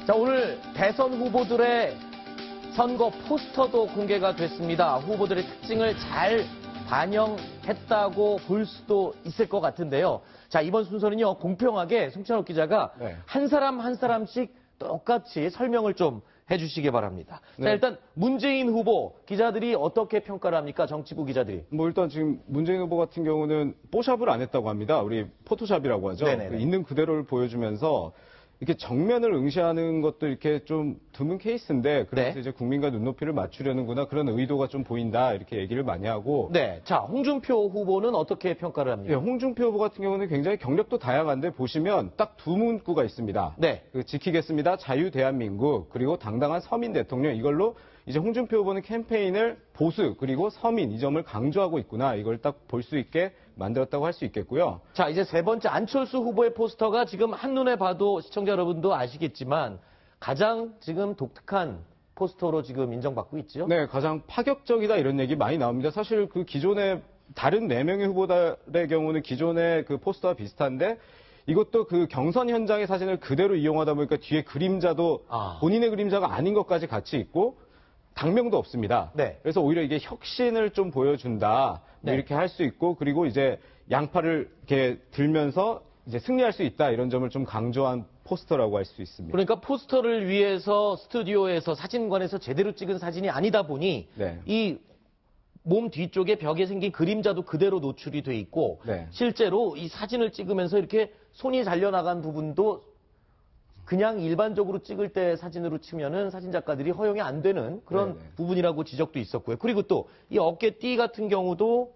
자, 오늘 대선 후보들의 선거 포스터도 공개가 됐습니다. 후보들의 특징을 잘 반영했다고 볼 수도 있을 것 같은데요. 자, 이번 순서는요, 공평하게 송찬욱 기자가 한 사람 한 사람씩 똑같이 설명을 좀 해주시기 바랍니다. 자, 일단 문재인 후보 기자들이 어떻게 평가를 합니까? 정치부 기자들이. 일단 지금 문재인 후보 같은 경우는 뽀샵을 안 했다고 합니다. 우리 포토샵이라고 하죠. 있는 그대로를 보여주면서 이렇게 정면을 응시하는 것도 이렇게 좀 드문 케이스인데, 그래서 이제 국민과 눈높이를 맞추려는구나, 그런 의도가 좀 보인다, 이렇게 얘기를 많이 하고. 자, 홍준표 후보는 어떻게 평가를 합니까? 홍준표 후보 같은 경우는 굉장히 경력도 다양한데, 보시면 딱 두 문구가 있습니다. 지키겠습니다. 자유 대한민국, 그리고 당당한 서민 대통령. 이걸로 이제 홍준표 후보는 캠페인을 보수, 그리고 서민, 이 점을 강조하고 있구나, 이걸 딱 볼 수 있게 만들었다고 할 수 있겠고요. 자, 이제 세 번째 안철수 후보의 포스터가 지금 한눈에 봐도 시청자 여러분도 아시겠지만 가장 지금 독특한 포스터로 지금 인정받고 있죠? 네, 가장 파격적이다 이런 얘기 많이 나옵니다. 사실 그 기존의 다른 4명의 후보들의 경우는 기존의 그 포스터와 비슷한데, 이것도 그 경선 현장의 사진을 그대로 이용하다 보니까 뒤에 그림자도 본인의 그림자가 아닌 것까지 같이 있고 당명도 없습니다. 그래서 오히려 이게 혁신을 좀 보여준다, 이렇게 할 수 있고, 그리고 이제 양팔을 이렇게 들면서 이제 승리할 수 있다, 이런 점을 좀 강조한 포스터라고 할 수 있습니다. 그러니까 포스터를 위해서 스튜디오에서 사진관에서 제대로 찍은 사진이 아니다 보니 이 몸 뒤쪽에 벽에 생긴 그림자도 그대로 노출이 돼 있고 실제로 이 사진을 찍으면서 이렇게 손이 잘려나간 부분도 그냥 일반적으로 찍을 때 사진으로 치면은 사진 작가들이 허용이 안 되는 그런 부분이라고 지적도 있었고요. 그리고 또 이 어깨띠 같은 경우도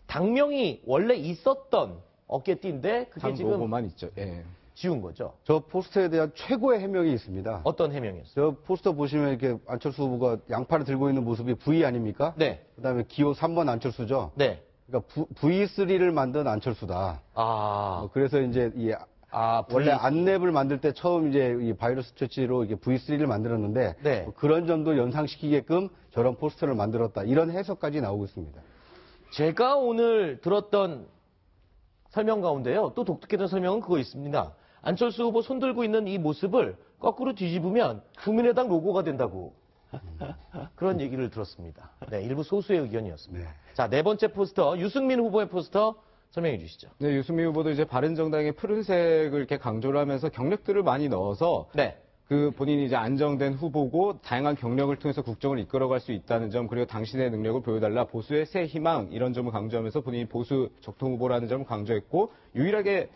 당명이 원래 있었던 어깨띠인데 그게 지금 로고만 있죠. 지운 거죠. 저 포스터에 대한 최고의 해명이 있습니다. 어떤 해명이었어요? 저 포스터 보시면 이렇게 안철수 후보가 양팔을 들고 있는 모습이 V 아닙니까? 그다음에 기호 3번 안철수죠. 그러니까 V3를 만든 안철수다. 그래서 이제 이 원래 안랩을 만들 때 처음 이제 이 바이러스 처치로 이게 V3를 만들었는데 그런 점도 연상시키게끔 저런 포스터를 만들었다, 이런 해석까지 나오고 있습니다. 제가 오늘 들었던 설명 가운데요, 또 독특했던 설명은 그거 있습니다. 안철수 후보 손 들고 있는 이 모습을 거꾸로 뒤집으면 국민의당 로고가 된다고 그런 얘기를 들었습니다. 일부 소수의 의견이었습니다. 자, 네 번째 포스터, 유승민 후보의 포스터 설명해 주시죠. 유승민 후보도 이제 바른정당의 푸른색을 이렇게 강조를 하면서 경력들을 많이 넣어서 그 본인이 이제 안정된 후보고 다양한 경력을 통해서 국정을 이끌어갈 수 있다는 점, 그리고 당신의 능력을 보여달라, 보수의 새 희망, 이런 점을 강조하면서 본인이 보수 적통 후보라는 점을 강조했고, 유일하게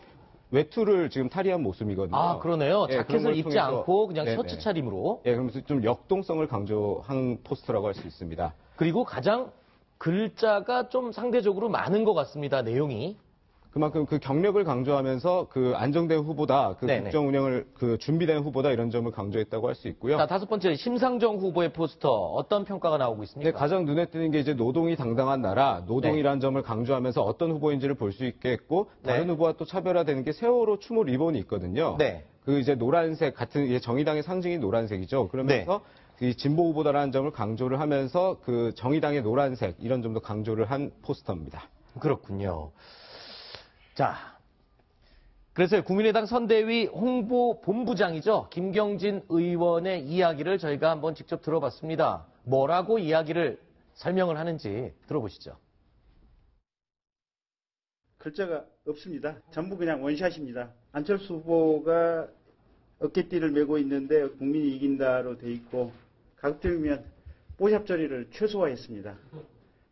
외투를 지금 탈의한 모습이거든요. 그러네요. 자켓을 입지 않고 그냥 셔츠 차림으로. 그러면서 좀 역동성을 강조한 포스터라고 할 수 있습니다. 그리고 가장 글자가 좀 상대적으로 많은 것 같습니다, 내용이. 그만큼 그 경력을 강조하면서 그 안정된 후보다, 그 국정 운영을 그 준비된 후보다, 이런 점을 강조했다고 할 수 있고요. 자, 다섯 번째 심상정 후보의 포스터 어떤 평가가 나오고 있습니까? 가장 눈에 띄는 게 이제 노동이 당당한 나라, 노동이라는 점을 강조하면서 어떤 후보인지를 볼 수 있게 했고, 다른 후보와 또 차별화되는 게 세월호 추모 리본이 있거든요. 그 이제 노란색 같은, 이제 정의당의 상징이 노란색이죠. 그러면서 이 진보 후보다라는 점을 강조를 하면서 그 정의당의 노란색, 이런 점도 강조를 한 포스터입니다. 그렇군요. 자, 그래서 국민의당 선대위 홍보본부장이죠, 김경진 의원의 이야기를 저희가 한번 직접 들어봤습니다. 뭐라고 이야기를 설명을 하는지 들어보시죠. 글자가 없습니다. 전부 그냥 원샷입니다. 안철수 후보가 어깨띠를 메고 있는데 국민이 이긴다로 돼 있고, 가급적이면 뽀샵 처리를 최소화했습니다.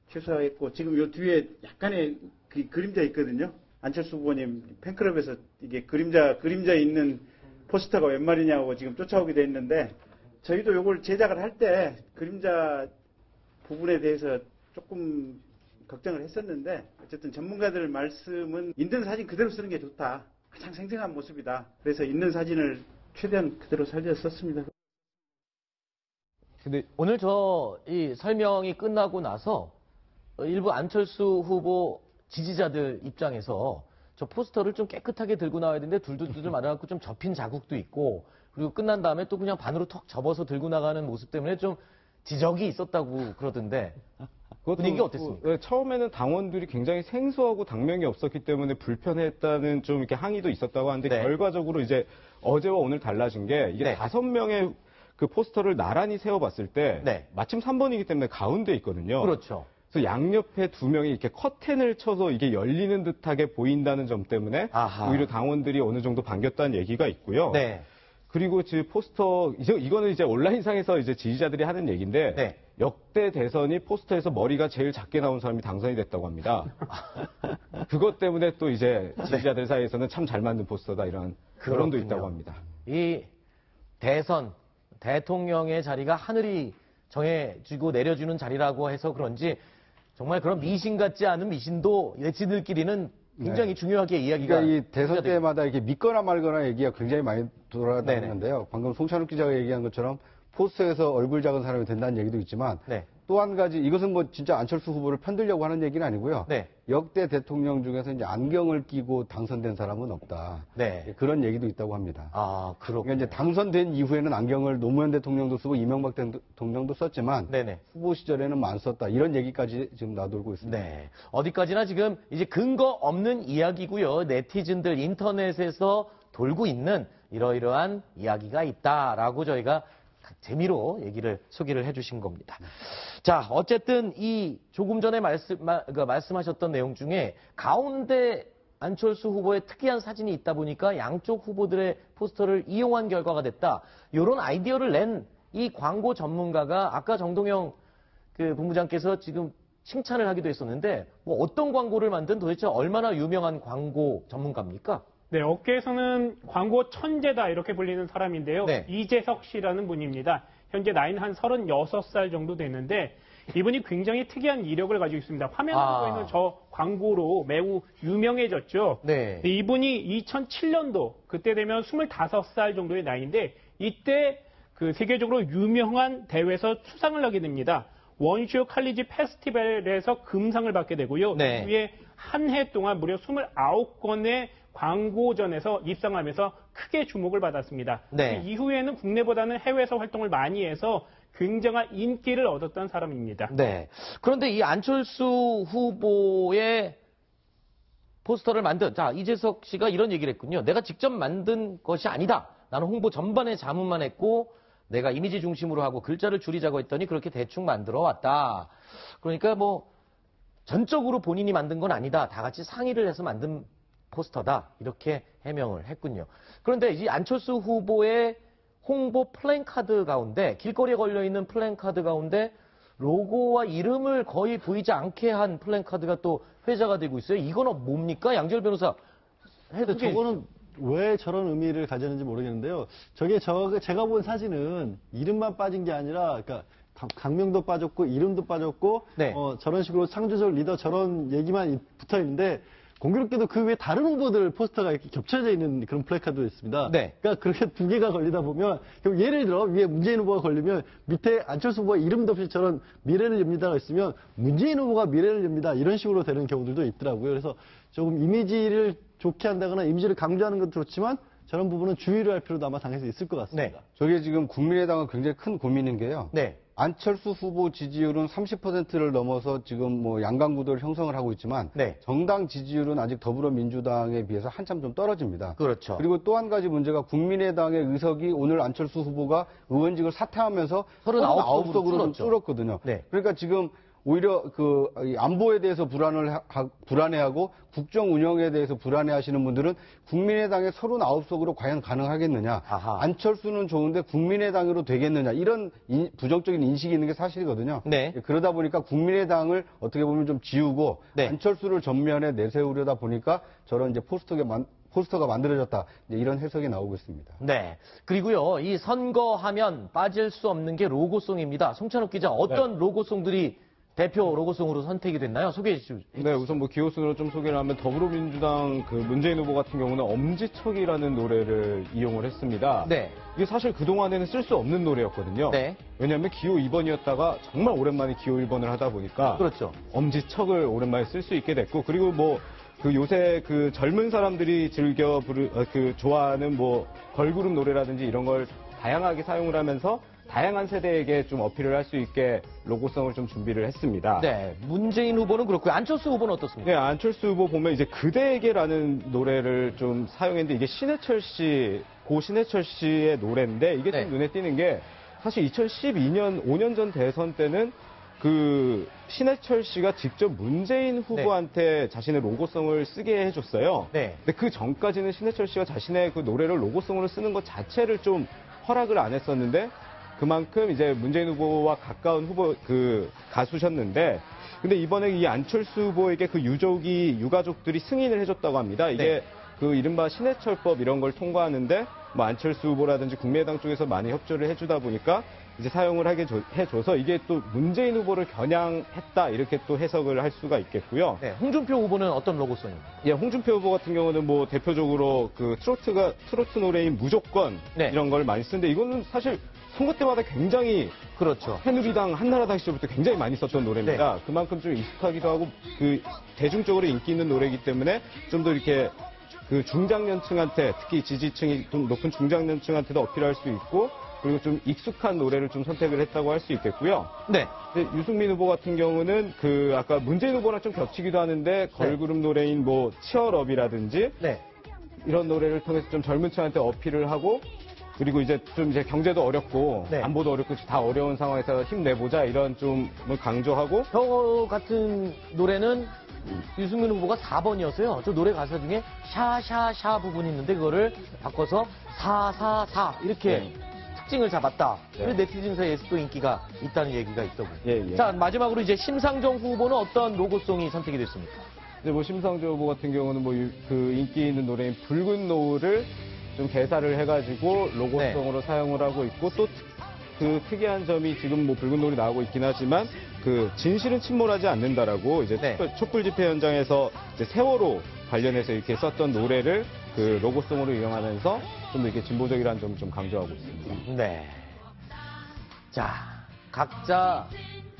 최소화했고, 지금 요 뒤에 약간의 그 그림자 있거든요. 안철수 후보님 팬클럽에서 이게 그림자 있는 포스터가 웬 말이냐고 지금 쫓아오게 돼 있는데, 저희도 요걸 제작을 할 때 그림자 부분에 대해서 조금 걱정을 했었는데, 어쨌든 전문가들 말씀은 있는 사진 그대로 쓰는 게 좋다, 가장 생생한 모습이다, 그래서 있는 사진을 최대한 그대로 살려서 썼습니다. 근데 오늘 이 설명이 끝나고 나서 일부 안철수 후보 지지자들 입장에서 저 포스터를 좀 깨끗하게 들고 나와야 되는데 둘둘둘 말아갖고 좀 접힌 자국도 있고, 그리고 끝난 다음에 또 그냥 반으로 턱 접어서 들고 나가는 모습 때문에 좀 지적이 있었다고 그러던데 분위기가 어땠습니까? 처음에는 당원들이 굉장히 생소하고 당명이 없었기 때문에 불편했다는 좀 이렇게 항의도 있었다고 하는데 결과적으로 이제 어제와 오늘 달라진 게 이게 5명의 그 포스터를 나란히 세워봤을 때 마침 3번이기 때문에 가운데 있거든요. 그렇죠. 그래서 양옆에 2명이 이렇게 커튼을 쳐서 이게 열리는 듯하게 보인다는 점 때문에 오히려 당원들이 어느 정도 반겼다는 얘기가 있고요. 그리고 포스터 이거는 이제 온라인상에서 이제 지지자들이 하는 얘기인데 역대 대선이 포스터에서 머리가 제일 작게 나온 사람이 당선이 됐다고 합니다. 그것 때문에 또 이제 지지자들 사이에서는 참 잘 만든 포스터다 이런 결론도 있다고 합니다. 이 대선 대통령의 자리가 하늘이 정해주고 내려주는 자리라고 해서 그런지 정말 그런 미신 같지 않은 미신도 네티즌들끼리는 굉장히 중요하게 이야기가. 그러니까 이 대선 때마다 이렇게 믿거나 말거나 얘기가 굉장히 많이 돌아다니는데요. 방금 송찬욱 기자가 얘기한 것처럼 포스터에서 얼굴 작은 사람이 된다는 얘기도 있지만 또 한 가지 이것은 뭐 진짜 안철수 후보를 편들려고 하는 얘기는 아니고요. 역대 대통령 중에서 이제 안경을 끼고 당선된 사람은 없다. 그런 얘기도 있다고 합니다. 그렇군요. 그러니까 이제 당선된 이후에는 안경을 노무현 대통령도 쓰고 이명박 대통령도 썼지만 후보 시절에는 안 썼다. 이런 얘기까지 지금 나돌고 있습니다. 어디까지나 지금 이제 근거 없는 이야기고요. 네티즌들 인터넷에서 돌고 있는 이러이러한 이야기가 있다라고 저희가 재미로 소개를 해주신 겁니다. 자, 어쨌든 이 조금 전에 말씀하셨던 내용 중에 가운데 안철수 후보의 특이한 사진이 있다 보니까 양쪽 후보들의 포스터를 이용한 결과가 됐다. 이런 아이디어를 낸 이 광고 전문가가 아까 정동영 본부장께서 지금 칭찬을 하기도 했었는데 뭐 어떤 광고를 만든 도대체 얼마나 유명한 광고 전문가입니까? 네, 업계에서는 광고 천재다 이렇게 불리는 사람인데요. 이재석 씨라는 분입니다. 현재 나이는 한 36살 정도 되는데 이분이 굉장히 특이한 이력을 가지고 있습니다. 화면에 보이는 저 광고로 매우 유명해졌죠. 이분이 2007년도 그때 되면 25살 정도의 나이인데 이때 그 세계적으로 유명한 대회에서 수상을 하게 됩니다. 원슈 칼리지 페스티벌에서 금상을 받게 되고요. 그 후에 한 해 동안 무려 29건의 광고전에서 입상하면서 크게 주목을 받았습니다. 그 이후에는 국내보다는 해외에서 활동을 많이 해서 굉장한 인기를 얻었던 사람입니다. 그런데 이 안철수 후보의 포스터를 만든 이재석 씨가 이런 얘기를 했군요. 내가 직접 만든 것이 아니다. 나는 홍보 전반에 자문만 했고 내가 이미지 중심으로 하고 글자를 줄이자고 했더니 그렇게 대충 만들어 왔다. 그러니까 뭐 전적으로 본인이 만든 건 아니다. 다 같이 상의를 해서 만든 포스터다. 이렇게 해명을 했군요. 그런데 이 안철수 후보의 홍보 플랜카드 가운데 길거리에 걸려있는 플랜카드 가운데 로고와 이름을 거의 보이지 않게 한 플랜카드가 또 회자가 되고 있어요. 이건 뭡니까? 양지열 변호사. 저거는 왜 저런 의미를 가졌는지 모르겠는데요. 제가 본 사진은 이름만 빠진 게 아니라 그러니까 강명도 빠졌고 이름도 빠졌고 저런 식으로 창조적 리더 저런 얘기만 붙어 있는데 공교롭게도 그 위에 다른 후보들 포스터가 이렇게 겹쳐져 있는 그런 플래카드도 있습니다. 그러니까 그렇게 두 개가 걸리다 보면 예를 들어 위에 문재인 후보가 걸리면 밑에 안철수 후보가 이름도 없이 저런 미래를 엽니다가 있으면 문재인 후보가 미래를 엽니다 이런 식으로 되는 경우들도 있더라고요. 그래서 조금 이미지를 좋게 한다거나 이미지를 강조하는 것도 좋지만 저런 부분은 주의를 할 필요도 아마 당에서 있을 것 같습니다. 저게 지금 국민의당은 굉장히 큰 고민인 게요. 안철수 후보 지지율은 30%를 넘어서 지금 뭐 양강구도를 형성을 하고 있지만 정당 지지율은 아직 더불어민주당에 비해서 한참 좀 떨어집니다. 그리고 또 한 가지 문제가 국민의당의 의석이 오늘 안철수 후보가 의원직을 사퇴하면서 39석으로 좀 줄었거든요. 그러니까 지금 오히려 안보에 대해서 불안해하고 국정 운영에 대해서 불안해하시는 분들은 국민의당의 39석으로 과연 가능하겠느냐. 안철수는 좋은데 국민의당으로 되겠느냐. 이런 부정적인 인식이 있는 게 사실이거든요. 그러다 보니까 국민의당을 어떻게 보면 좀 지우고 안철수를 전면에 내세우려다 보니까 저런 이제 포스터가 만들어졌다. 이런 해석이 나오고 있습니다. 그리고요, 이 선거하면 빠질 수 없는 게 로고송입니다. 송찬욱 기자, 어떤 로고송들이 대표 로고송으로 선택이 됐나요? 소개해 주시죠. 우선 뭐 기호순으로 좀 소개를 하면 더불어민주당 문재인 후보 같은 경우는 엄지척이라는 노래를 이용을 했습니다. 이게 사실 그동안에는 쓸 수 없는 노래였거든요. 왜냐하면 기호 2번이었다가 정말 오랜만에 기호 1번을 하다 보니까 엄지척을 오랜만에 쓸 수 있게 됐고 그리고 뭐 요새 젊은 사람들이 즐겨 좋아하는 뭐 걸그룹 노래라든지 이런 걸 다양하게 사용을 하면서 다양한 세대에게 좀 어필을 할 수 있게 로고송을 좀 준비를 했습니다. 네, 문재인 후보는 그렇고요. 안철수 후보는 어떻습니까? 네, 안철수 후보 보면 이제 그대에게라는 노래를 좀 사용했는데 이게 고 신해철 씨의 노래인데 이게 좀 눈에 띄는 게 사실 2012년 5년 전 대선 때는 그 신해철 씨가 직접 문재인 후보한테 자신의 로고송을 쓰게 해줬어요. 근데 그 전까지는 신해철 씨가 자신의 그 노래를 로고송으로 쓰는 것 자체를 좀 허락을 안 했었는데 그만큼 이제 문재인 후보와 가까운 그 가수셨는데 근데 이번에 이 안철수 후보에게 그 유가족들이 승인을 해줬다고 합니다. 이게 그 이른바 신해철법 이런 걸 통과하는데 뭐 안철수 후보라든지 국민의당 쪽에서 많이 협조를 해주다 보니까 이제 사용을 하게 해줘서 이게 또 문재인 후보를 겨냥했다 이렇게 또 해석을 할 수가 있겠고요. 네, 홍준표 후보는 어떤 로고송입니까? 예, 홍준표 후보 같은 경우는 뭐 대표적으로 그 트로트 노래인 무조건 이런 걸 많이 쓰는데 이거는 사실 선거 때마다 굉장히 그렇죠. 새누리당, 한나라당 시절부터 굉장히 많이 썼던 노래입니다. 그만큼 좀 익숙하기도 하고 그 대중적으로 인기 있는 노래이기 때문에 좀 더 이렇게 그 중장년층한테 특히 지지층이 좀 높은 중장년층한테도 어필할 수 있고 그리고 좀 익숙한 노래를 좀 선택을 했다고 할 수 있겠고요. 네. 유승민 후보 같은 경우는 그 아까 문재인 후보랑 좀 겹치기도 하는데 걸그룹 노래인 뭐 치얼업이라든지 이런 노래를 통해서 좀 젊은 층한테 어필을 하고 그리고 이제 좀 이제 경제도 어렵고 안보도 어렵고 다 어려운 상황에서 힘내보자 이런 좀 강조하고 저 같은 노래는 유승민 후보가 4번이었어요. 저 노래 가사 중에 샤샤샤 부분이 있는데 그거를 바꿔서 444 이렇게 특징을 잡았다. 그래서 네티즌 사이에서 또 인기가 있다는 얘기가 있더군요. 자, 마지막으로 이제 심상정 후보는 어떤 로고송이 선택이 됐습니까? 이제 뭐 심상정 후보 같은 경우는 뭐 그 인기 있는 노래인 붉은 노을을 좀 개사를 해가지고 로고송으로 사용을 하고 있고 또 그 특이한 점이 지금 뭐 붉은 노을이 나오고 있긴 하지만 그 진실은 침몰하지 않는다라고 이제 촛불 집회 현장에서 이제 세월호 관련해서 이렇게 썼던 노래를 그 로고송으로 이용하면서 좀 더 이렇게 진보적이라는 점을 좀 강조하고 있습니다. 네. 자, 각자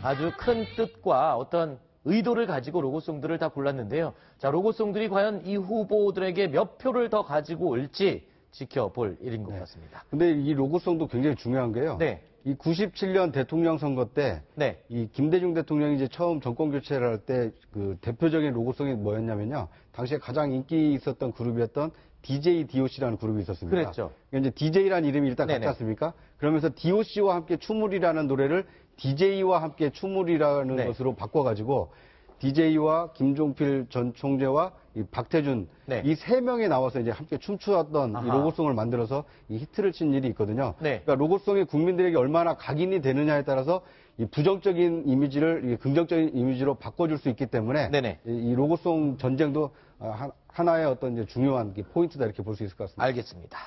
아주 큰 뜻과 어떤 의도를 가지고 로고송들을 다 골랐는데요. 자, 로고송들이 과연 이 후보들에게 몇 표를 더 가지고 올지 지켜볼 일인 것 같습니다. 근데 이 로고송도 굉장히 중요한 게요. 이 97년 대통령 선거 때 이 김대중 대통령이 이제 처음 정권 교체를 할 때 그 대표적인 로고송이 뭐였냐면요. 당시에 가장 인기 있었던 그룹이었던 DJ DOC라는 그룹이 있었습니다. 그랬죠. 그러니까 이제 DJ라는 이름이 일단 같지 않습니까? 그러면서 DOC와 함께 춤을이라는 노래를 DJ와 함께 춤을이라는 것으로 바꿔가지고 DJ와 김종필 전 총재와 이 박태준 이 세 명이 나와서 이제 함께 춤추었던 이 로고송을 만들어서 이 히트를 친 일이 있거든요. 그러니까 로고송이 국민들에게 얼마나 각인이 되느냐에 따라서 이 부정적인 이미지를 긍정적인 이미지로 바꿔줄 수 있기 때문에 이 로고송 전쟁도 하나의 어떤 이제 중요한 포인트다 이렇게 볼 수 있을 것 같습니다. 알겠습니다.